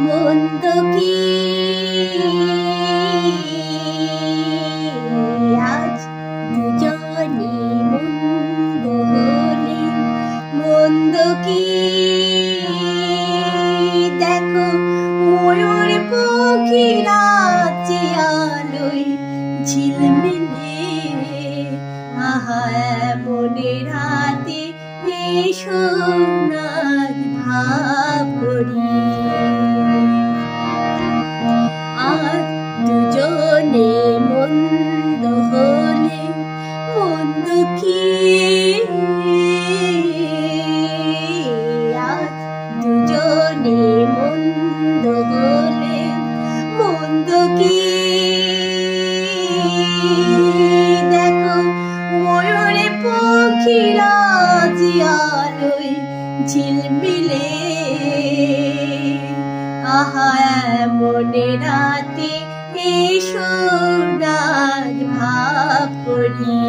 মন্দ কি আজ দুজনে মন্দ হলে মন্দ কি দেখো ময়ূর পক্ষীরা যে আলোয় ঝিলমিলে আহা মনে রাতে এসো নাচ ভাব করি আজ দুজনে মন্দ হলে মন্দ কি আজ দুজনে মন্দ হলে মন্দ কি দেখো ময়ূরে পক্ষীরা যে আলোয় ঝিলমিলে আহা মনে রাতে এসো নাচ ভাব করি।